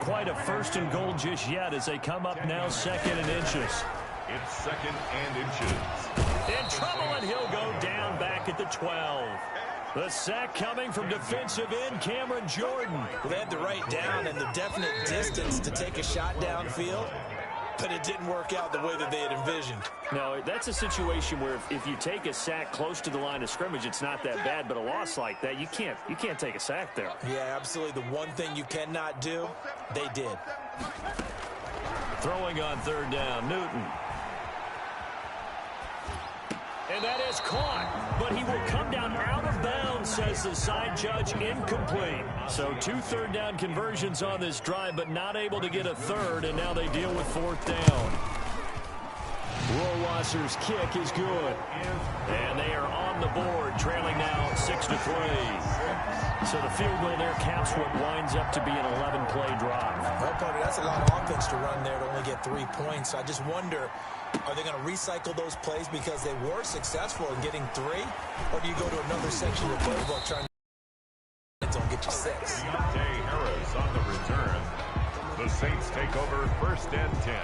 Quite a first and goal just yet as they come up now second and inches. It's second and inches. In trouble, and he'll go down back at the 12. The sack coming from defensive end Cameron Jordan. Well, they had the right down and the definite distance to take a shot downfield, but it didn't work out the way that they had envisioned. No, that's a situation where if you take a sack close to the line of scrimmage, it's not that bad, but a loss like that, you can't take a sack there. Yeah, absolutely. The one thing you cannot do, they did. Throwing on third down, Newton. And that is caught, but he will come down out of bounds, says the side judge, incomplete. So 2 third-down conversions on this drive, but not able to get a third, and now they deal with fourth down. Rohrwasser's kick is good. And they are on the board, trailing now 6-3. So the field goal there caps what winds up to be an 11-play drive. Well, partner, that's a lot of offense to run there to only get 3 points. I just wonder, are they going to recycle those plays because they were successful in getting 3? Or do you go to another section of the playbook trying to get you 6? Deontay Harris on the return. The Saints take over first and 10.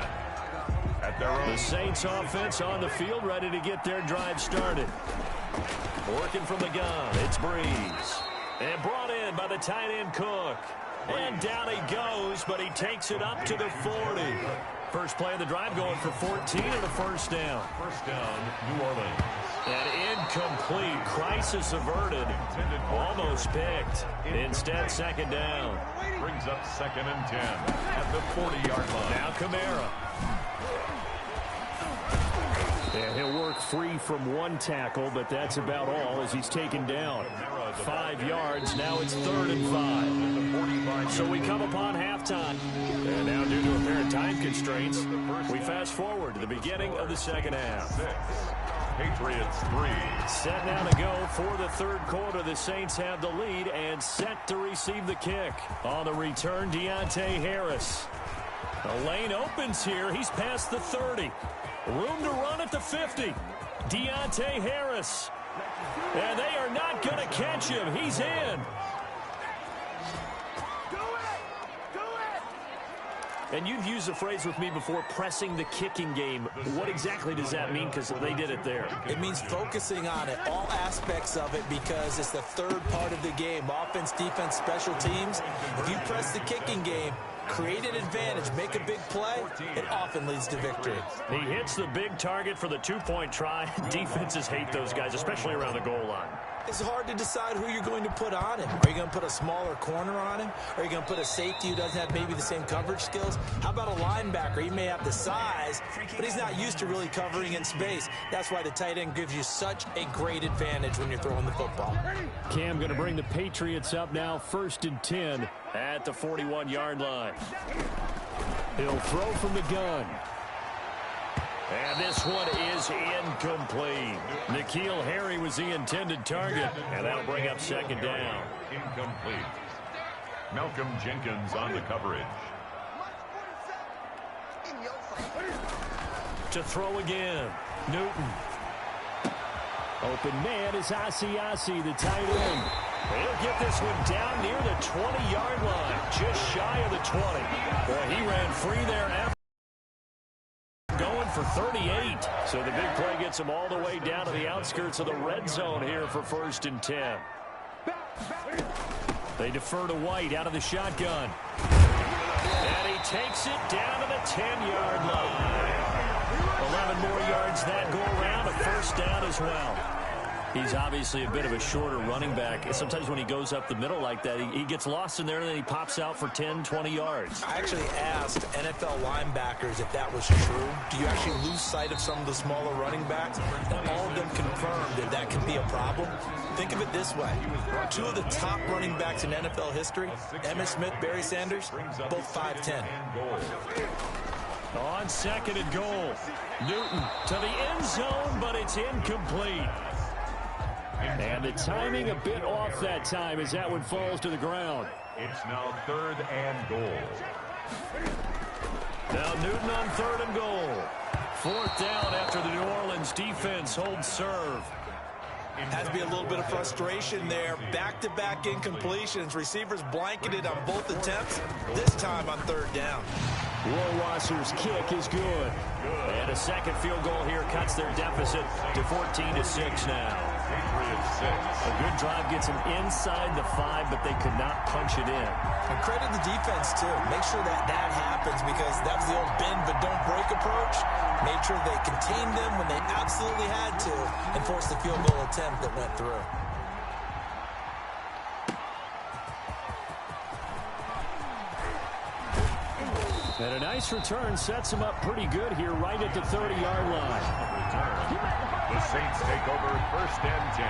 At their own. The Saints offense on the field, ready to get their drive started. Working from the gun, it's Breeze. And brought in by the tight end Cook. And down he goes, but he takes it up to the 40. First play of the drive going for 14 and a first down. First down, New Orleans. And incomplete. Crisis averted. Almost picked. Instead, second down. Brings up second and 10 at the 40-yard line. Now Kamara. And he'll work free from one tackle, but that's about all as he's taken down. 5 yards. Now it's 3rd and 5. So we come upon halftime. And now due to apparent time constraints, we fast forward to the beginning of the second half. Patriots 3. Set now to go for the third quarter. The Saints have the lead and set to receive the kick. On the return, Deontay Harris. The lane opens here. He's past the 30. Room to run at the 50. Deontay Harris. And they are not going to catch him. He's in. And you've used the phrase with me before, pressing the kicking game. What exactly does that mean? Because they did it there. It means focusing on it, all aspects of it, because it's the third part of the game. Offense, defense, special teams. If you press the kicking game, create an advantage, make a big play, it often leads to victory. He hits the big target for the 2-point try. Defenses hate those guys, especially around the goal line. It's hard to decide who you're going to put on him. Are you going to put a smaller corner on him? Are you going to put a safety who doesn't have maybe the same coverage skills? How about a linebacker? He may have the size, but he's not used to really covering in space. That's why the tight end gives you such a great advantage when you're throwing the football. Cam going to bring the Patriots up now, 1st and 10 at the 41-yard line. He'll throw from the gun. And this one is incomplete. N'Keal Harry was the intended target, and that'll bring up second down. Incomplete. Malcolm Jenkins on the coverage. To throw again, Newton. Open man is Asiasi, the tight end. He'll get this one down near the 20-yard line, just shy of the 20. Boy, he ran free there after going for 38. So the big play gets him all the way down to the outskirts of the red zone here for 1st and 10. They defer to White out of the shotgun. And he takes it down to the 10-yard line. 11 more yards that go around, a first down as well. He's obviously a bit of a shorter running back. Sometimes when he goes up the middle like that, he gets lost in there and then he pops out for 10, 20 yards. I actually asked NFL linebackers if that was true. Do you actually lose sight of some of the smaller running backs? And all of them confirmed that that can be a problem. Think of it this way. 2 of the top running backs in NFL history, Emmitt Smith, Barry Sanders, both 5'10". On 2nd and goal, Newton to the end zone, but it's incomplete. And the timing a bit off that time as that one falls to the ground. It's now 3rd and goal. Now Newton on 3rd and goal. 4th down after the New Orleans defense holds serve. Has to be a little bit of frustration there. Back-to-back incompletions. Receivers blanketed on both attempts, this time on third down. Rohrwasser's kick is good. And a second field goal here cuts their deficit to 14-6 now. A good drive gets them inside the 5, but they could not punch it in. And credit the defense, too. Make sure that happens, because that was the old bend but don't break approach. Made sure they contained them when they absolutely had to and forced the field goal attempt that went through. And a nice return sets them up pretty good here right at the 30-yard line. The Saints take over first and 10.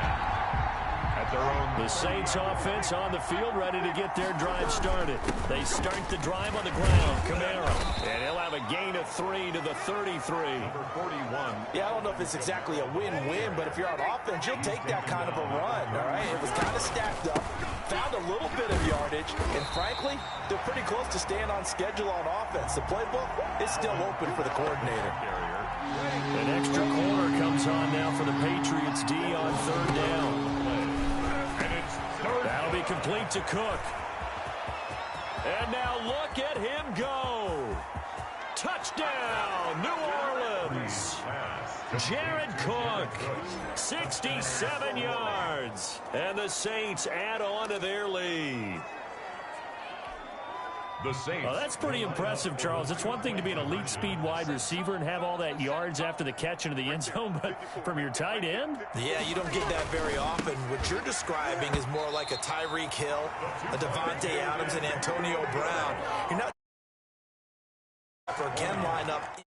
At their own. The Saints offense on the field, ready to get their drive started. They start the drive on the ground. Kamara. And he'll have a gain of 3 to the 33. Number 41. Yeah, I don't know if it's exactly a win-win, but if you're on offense, you'll take that kind of a run, all right? It was kind of stacked up, found a little bit of yardage, and frankly, they're pretty close to staying on schedule on offense. The playbook is still open for the coordinator. An extra corner comes on now for the Patriots D on third down. That'll be complete to Cook. And now look at him go. Touchdown, New Orleans. Jared Cook, 67 yards. And the Saints add on to their lead. The Saints. Well, that's pretty impressive, Charles. It's one thing to be an elite speed wide receiver and have all that yards after the catch into the end zone, but from your tight end? Yeah, you don't get that very often. What you're describing is more like a Tyreek Hill, a Devontae Adams, and Antonio Brown. You're not for Ken lineup.